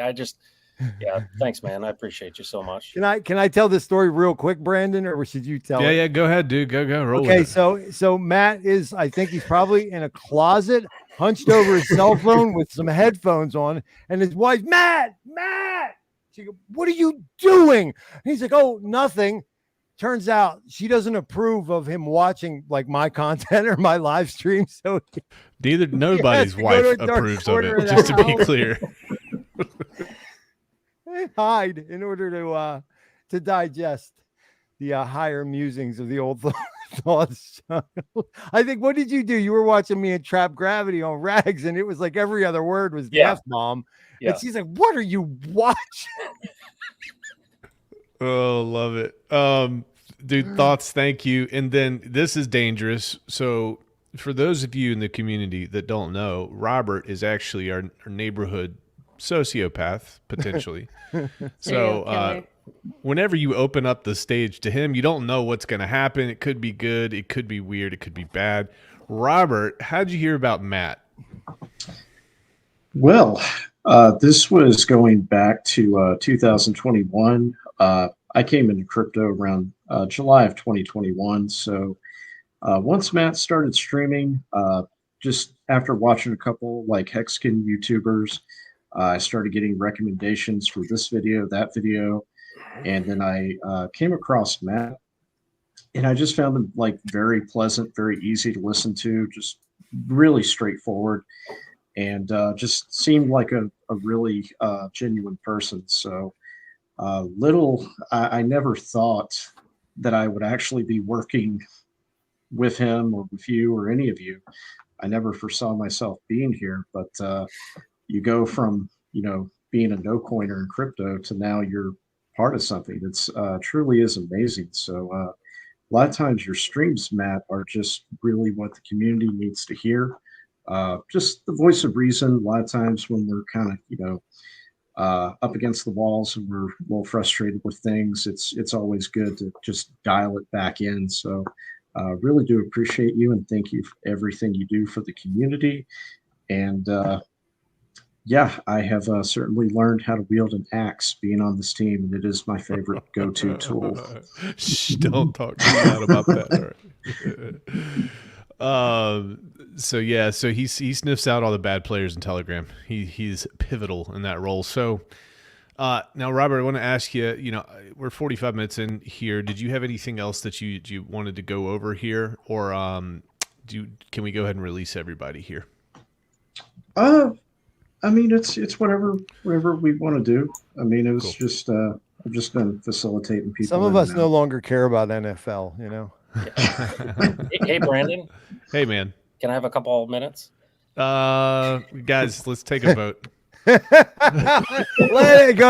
Speaker 6: Yeah, thanks, man. I appreciate you so much.
Speaker 16: Can I tell this story real quick, Brandon, or should you tell it?
Speaker 7: Yeah, go ahead, dude. Go roll.
Speaker 16: Okay,
Speaker 7: with it.
Speaker 16: so Matt is, I think he's probably in a closet, hunched over his cell phone with some headphones on, and his wife, Matt. She goes, "What are you doing?" And he's like, "Oh, nothing." Turns out she doesn't approve of him watching like my content or my live stream. So
Speaker 7: nobody's wife approves of it, just to be clear.
Speaker 16: Hide in order to digest the higher musings of the old thoughts. I think, what did you do? You were watching me in Trap Gravity on Rags, and it was like every other word was the F-bomb.
Speaker 6: Yeah.
Speaker 16: And she's like, "What are you watching?"
Speaker 7: Oh, love it. Dude, thoughts, thank you. And then this is dangerous. So for those of you in the community that don't know, Robert is actually our neighborhood sociopath, potentially. So whenever you open up the stage to him, you don't know what's going to happen. It could be good. It could be weird. It could be bad. Robert, how'd you hear about Matt?
Speaker 17: Well, this was going back to 2021. I came into crypto around July of 2021. So once Matt started streaming, just after watching a couple like Hexkin YouTubers, I started getting recommendations for this video, that video, and then I came across Matt, and I just found him like very pleasant, very easy to listen to, just really straightforward, and just seemed like a really genuine person. So I never thought that I would actually be working with him or with you or any of you. I never foresaw myself being here, but you go from, being a no coiner in crypto to now you're part of something that's truly is amazing. So a lot of times your streams, Matt, are just really what the community needs to hear. Just the voice of reason. A lot of times when we're kind of, up against the walls and we're a little frustrated with things, it's always good to just dial it back in. So really do appreciate you and thank you for everything you do for the community. And I have certainly learned how to wield an axe being on this team, and it is my favorite go-to tool.
Speaker 7: Shh, don't talk too loud about that. All right. So he sniffs out all the bad players in Telegram. He's pivotal in that role. So now, Robert, I want to ask you. We're 45 minutes in here. Did you have anything else that you wanted to go over here, or can we go ahead and release everybody here?
Speaker 17: I mean, it's whatever we want to do. I mean, it was just I'm just been facilitating people.
Speaker 16: Some of us no longer care about NFL,
Speaker 6: Hey, Brandon.
Speaker 7: Hey, man.
Speaker 6: Can I have a couple minutes?
Speaker 7: Guys, let's take a vote.
Speaker 16: Go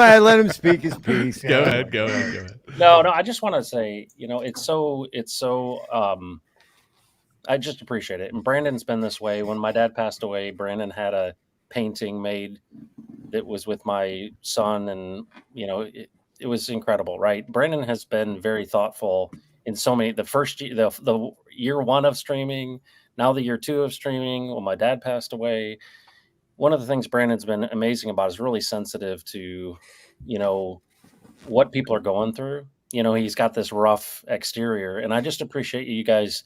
Speaker 16: ahead. Let him speak his piece.
Speaker 7: Go ahead.
Speaker 6: No, I just want to say, it's so I just appreciate it. And Brandon's been this way. When my dad passed away, Brandon had a painting made that was with my son, and it was incredible, right? Brandon has been very thoughtful in so many, the year one of streaming, now the year two of streaming. When my dad passed away, one of the things Brandon's been amazing about is really sensitive to what people are going through. He's got this rough exterior, and I just appreciate you guys.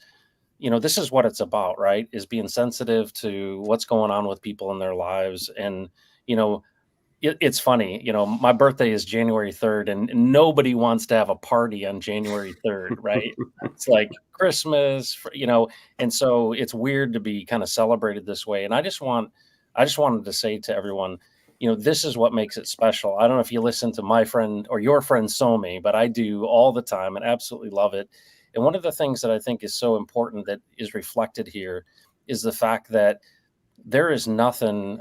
Speaker 6: This is what it's about, right? Is being sensitive to what's going on with people in their lives. And, it's funny, my birthday is January 3rd and nobody wants to have a party on January 3rd, right? It's like Christmas, and so it's weird to be kind of celebrated this way. And I just wanted to say to everyone, this is what makes it special. I don't know if you listen to my friend or your friend Somi, but I do all the time and absolutely love it. And one of the things that I think is so important that is reflected here is the fact that there is nothing,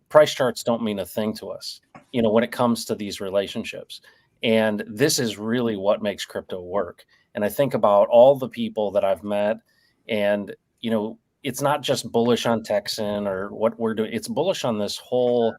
Speaker 6: price charts don't mean a thing to us, when it comes to these relationships. And this is really what makes crypto work. And I think about all the people that I've met, and, it's not just bullish on Texan or what we're doing. It's bullish on this whole,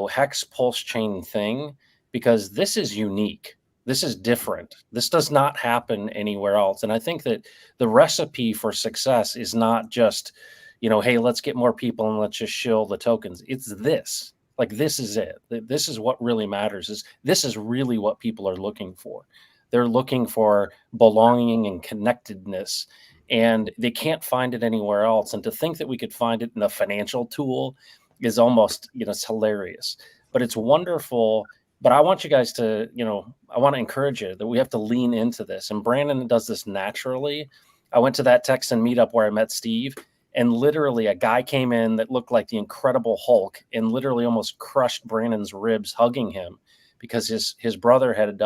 Speaker 6: hex pulse chain thing, because this is unique. This is different. This does not happen anywhere else. And I think that the recipe for success is not just, hey, let's get more people and let's just shill the tokens. It's this. Like, this is it. This is what really matters. This is really what people are looking for. They're looking for belonging and connectedness, and they can't find it anywhere else. And to think that we could find it in a financial tool is almost, it's hilarious, but it's wonderful. But I want you guys to, I want to encourage you that we have to lean into this. And Brandon does this naturally. I went to that Texan meetup where I met Steve, and literally a guy came in that looked like the Incredible Hulk and literally almost crushed Brandon's ribs hugging him, because his brother had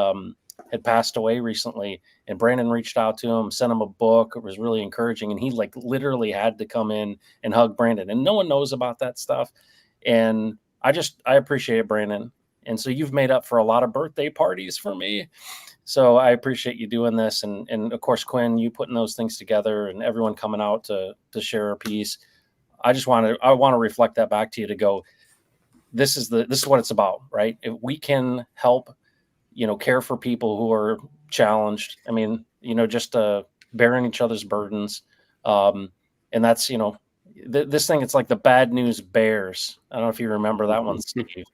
Speaker 6: passed away recently, and Brandon reached out to him, sent him a book. It was really encouraging. And he like literally had to come in and hug Brandon, and no one knows about that stuff. And I appreciate it, Brandon. And so you've made up for a lot of birthday parties for me. So I appreciate you doing this. And of course, Quinn, you putting those things together and everyone coming out to share a piece. I want to reflect that back to you to go, this is what it's about, right? If we can help, care for people who are challenged. I mean, just bearing each other's burdens. And that's, this thing, it's like the Bad News Bears. I don't know if you remember that one, Steve,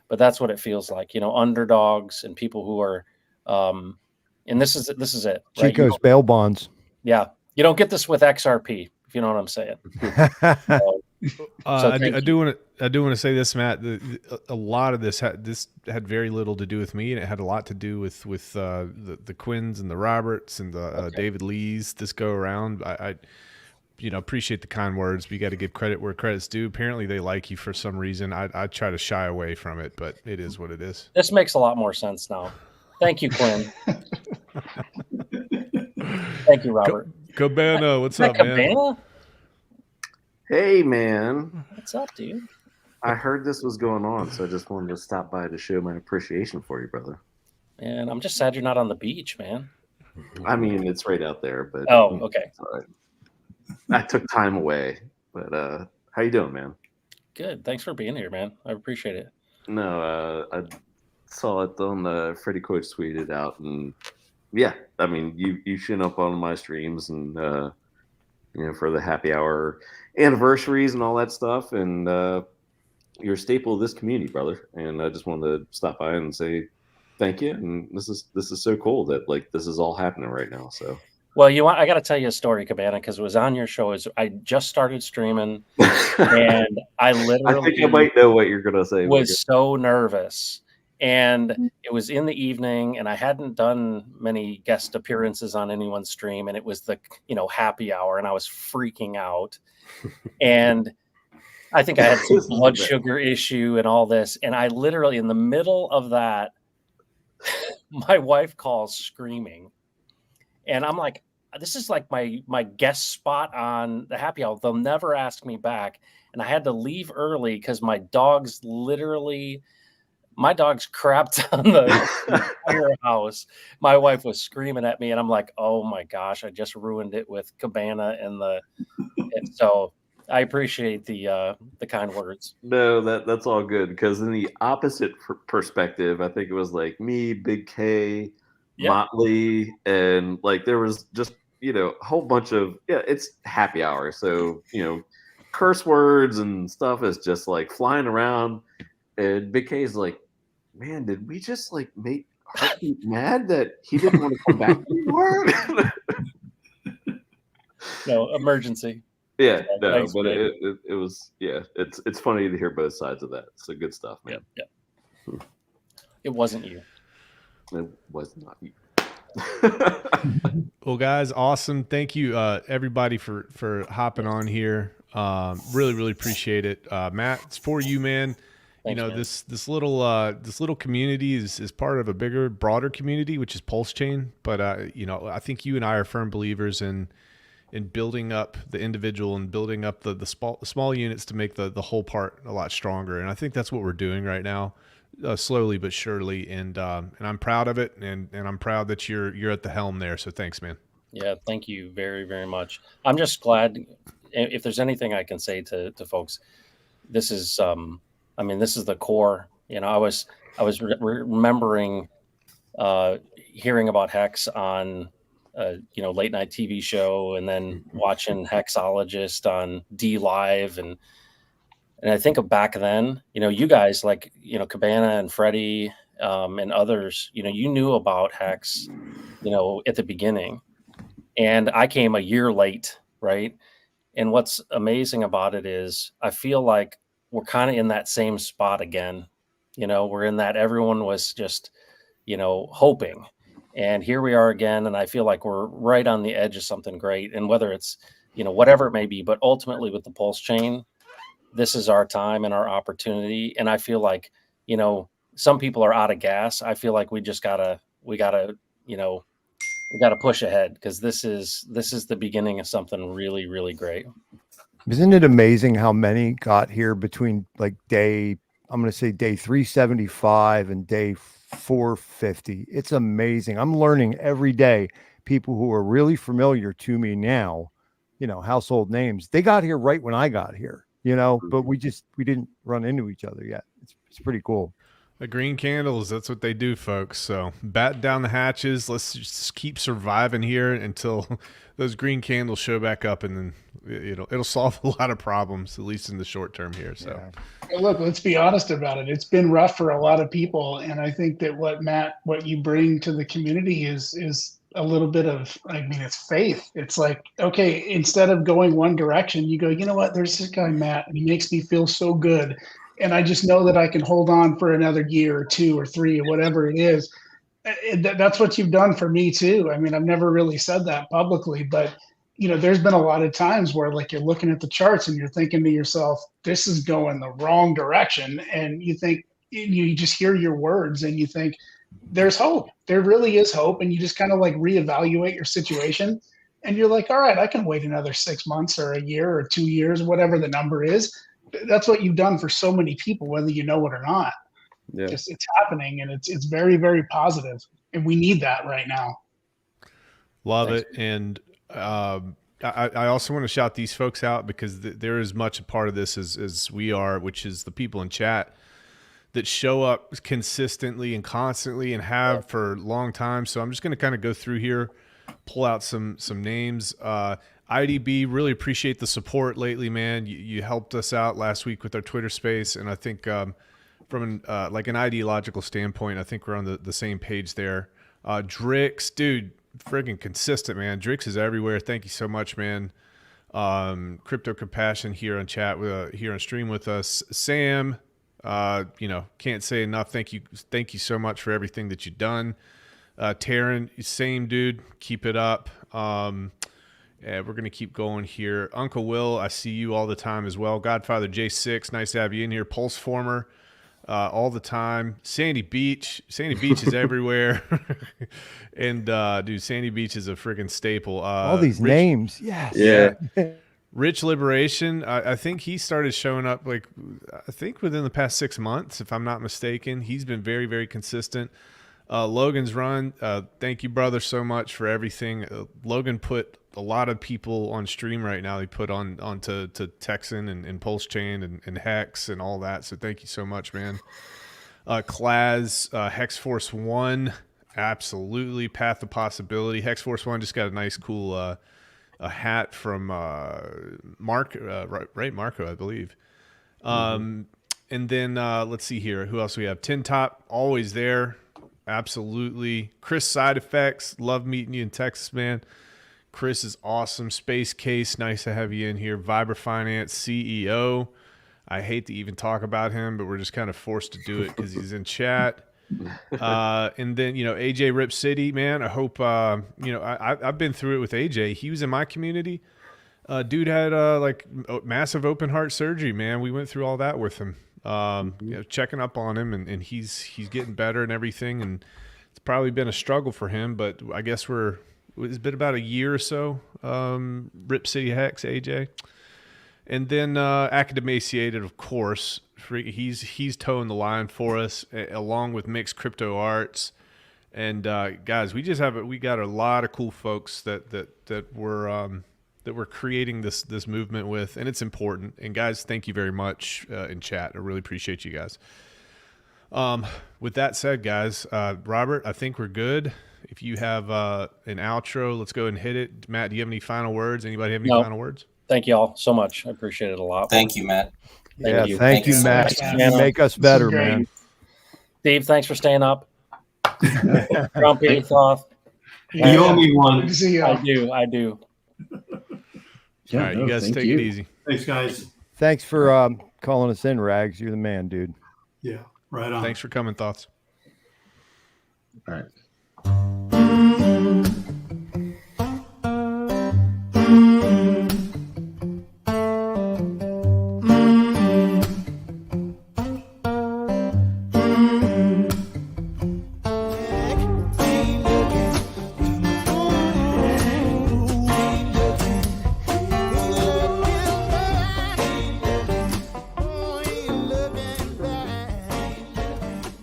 Speaker 6: but that's what it feels like, underdogs and people who are, and this is it. Right?
Speaker 16: Chico's bail bonds.
Speaker 6: Yeah. You don't get this with XRP, if you know what I'm saying.
Speaker 7: I do want to say this, Matt. A lot of this had very little to do with me, and it had a lot to do with the Quinns and the Roberts and the David Lees this go around. I appreciate the kind words, but you got to give credit where credit's due. Apparently, they like you for some reason. I try to shy away from it, but it is what it is.
Speaker 6: This makes a lot more sense now. Thank you, Quinn. Thank you, Robert.
Speaker 7: Cabana, what's up, man?
Speaker 13: Hey, man.
Speaker 6: What's up, dude?
Speaker 13: I heard this was going on, so I just wanted to stop by to show my appreciation for you, brother.
Speaker 6: And I'm just sad you're not on the beach, man.
Speaker 13: I mean, it's right out there, but
Speaker 6: okay.
Speaker 13: I took time away, but how you doing, man?
Speaker 6: Good. Thanks for being here, man. I appreciate it.
Speaker 13: No, I saw it on the Freddie Coach tweeted out, and yeah, I mean, you shown up on my streams and for the happy hour anniversaries and all that stuff, and you're a staple of this community, brother. And I just wanted to stop by and say thank you. And this is so cool that like this is all happening right now. So.
Speaker 6: Well, I got to tell you a story, Cabana, because it was on your show. I just started streaming, and I literally
Speaker 13: I think I might know what you're going to say.
Speaker 6: Was so nervous, and it was in the evening, and I hadn't done many guest appearances on anyone's stream, and it was the happy hour, and I was freaking out, and I think I had some blood sugar issue and all this, and I literally in the middle of that, my wife calls screaming. And I'm like, this is like my guest spot on the happy hour. They'll never ask me back. And I had to leave early because my dogs crapped on the entire house. My wife was screaming at me, and I'm like, oh my gosh, I just ruined it with Cabana and so I appreciate the kind words.
Speaker 13: No, that's all good, because in the opposite perspective, I think it was like me, Big K, Motley, and like there was just a whole bunch of it's happy hour, so curse words and stuff is just like flying around, and Big K is like, man, did we just like make Heartbeat mad that he didn't want to come back anymore?
Speaker 6: No, emergency.
Speaker 13: Yeah, no, but it was it's funny to hear both sides of that. So good stuff, man.
Speaker 6: Yeah. It wasn't you.
Speaker 13: It was not you.
Speaker 7: Well, guys, awesome. Thank you, everybody, for hopping on here. Really appreciate it. Matt, it's for you, man.
Speaker 6: Thanks, man.
Speaker 7: This little community is part of a bigger, broader community, which is Pulse Chain. But I think you and I are firm believers in building up the individual and building up the small units to make the whole part a lot stronger. And I think that's what we're doing right now. Slowly but surely, and I'm proud of it, and I'm proud that you're at the helm there. So thanks, man.
Speaker 6: Yeah, thank you very, very much. I'm just glad. if there's anything I can say to folks, this is, I mean, this is the core. You know, I was remembering hearing about Hex on late night TV show, and then watching Hexologist on D Live, and I think of back then, you guys like Cabana and Freddie and others, you knew about Hex, at the beginning, and I came a year late, right? And what's amazing about it is I feel like we're kind of in that same spot again. We're in that everyone was just, hoping. And here we are again. And I feel like we're right on the edge of something great. And whether it's, whatever it may be, but ultimately with the Pulse Chain, this is our time and our opportunity. And I feel like, some people are out of gas. I feel like we gotta push ahead, because this is the beginning of something really, really great.
Speaker 16: Isn't it amazing how many got here between like day 375 and day 450? It's amazing. I'm learning every day. People who are really familiar to me now, household names, they got here right when I got here, but we didn't run into each other yet. It's pretty cool.
Speaker 7: The green candles, that's what they do, folks. So batten down the hatches. Let's just keep surviving here until those green candles show back up, and then it'll solve a lot of problems, at least in the short term here. So
Speaker 12: Look, let's be honest about it. It's been rough for a lot of people, and I think that what you bring to the community is a little bit of, it's faith. It's like, okay, instead of going one direction, you go, you know what? There's this guy Matt, and he makes me feel so good. And I just know that I can hold on for another year or 2 or 3 or whatever it is. That's what you've done for me too. I've never really said that publicly, but there's been a lot of times where like you're looking at the charts and you're thinking to yourself, this is going the wrong direction. And you think, you just hear your words and you think there's hope. There really is hope. And you just kind of like reevaluate your situation. And you're like, all right, I can wait another 6 months or a year or 2 years, whatever the number is. That's what you've done for so many people, whether you know it or not.
Speaker 1: Yeah.
Speaker 12: Just it's happening, and it's very, very positive, and we need that right now.
Speaker 7: Love it. And I also want to shout these folks out, because they're as much a part of this as we are, which is the people in chat that show up consistently and constantly and have for a long time. So I'm just going to kind of go through here, pull out some names. IDB, really appreciate the support lately, man. You helped us out last week with our Twitter space, and I think from an ideological standpoint, I think we're on the same page there. Drix, dude, friggin' consistent, man. Drix is everywhere. Thank you so much, man. Crypto Compassion here on chat, here on stream with us. Sam, can't say enough. Thank you so much for everything that you've done. Taryn, same dude. Keep it up. Yeah, we're going to keep going here. Uncle Will, I see you all the time as well. Godfather J6, nice to have you in here. Pulse Former, all the time. Sandy Beach is everywhere. And, dude, Sandy Beach is a freaking staple.
Speaker 16: All these names, yes.
Speaker 7: Yeah. Rich Liberation, I think he started showing up, within the past 6 months, if I'm not mistaken. He's been very, very consistent. Logan's Run, thank you, brother, so much for everything. Logan put a lot of people on stream right now. They put onto Texan and Pulse Chain and Hex and all that. So thank you so much, man. Claz, Hex Force 1, absolutely. Path of Possibility. Hex Force 1 just got a nice, cool a hat from Marco, I believe. And then let's see here. Who else we have? Tin Top, always there. Absolutely. Chris Side Effects, love meeting you in Texas, man. Chris is awesome. Space Case, nice to have you in here. Viber Finance CEO, I hate to even talk about him, but we're just kind of forced to do it because he's in chat. And then, AJ Rip City, man, I hope, I've been through it with AJ. He was in my community. Dude had massive open heart surgery, man. We went through all that with him. Checking up on him, and he's getting better and everything. And it's probably been a struggle for him, but I guess it's been about a year or so. Rip City Hex, AJ. And then Academaciated, of course. He's towing the line for us, along with Mixed Crypto Arts. And guys, we got a lot of cool folks that we're that we're creating this movement with, and it's important. And guys, thank you very much in chat. I really appreciate you guys. With that said, guys, Robert, I think we're good. If you have an outro, let's go and hit it. Matt, do you have any final words? Anybody have any final words?
Speaker 6: Thank you all so much. I appreciate it a lot.
Speaker 11: Thank you, Matt.
Speaker 16: Thank you, Matt. You make us better, man.
Speaker 6: Steve, thanks for staying up. Grumpy, Thoth.
Speaker 4: You owe me one.
Speaker 12: Good to see you.
Speaker 6: I do.
Speaker 7: All right, you guys take it easy.
Speaker 4: Thanks, guys.
Speaker 16: Thanks for calling us in, Rags. You're the man, dude.
Speaker 4: Yeah, right on.
Speaker 7: Thanks for coming, Thoughts.
Speaker 17: All right.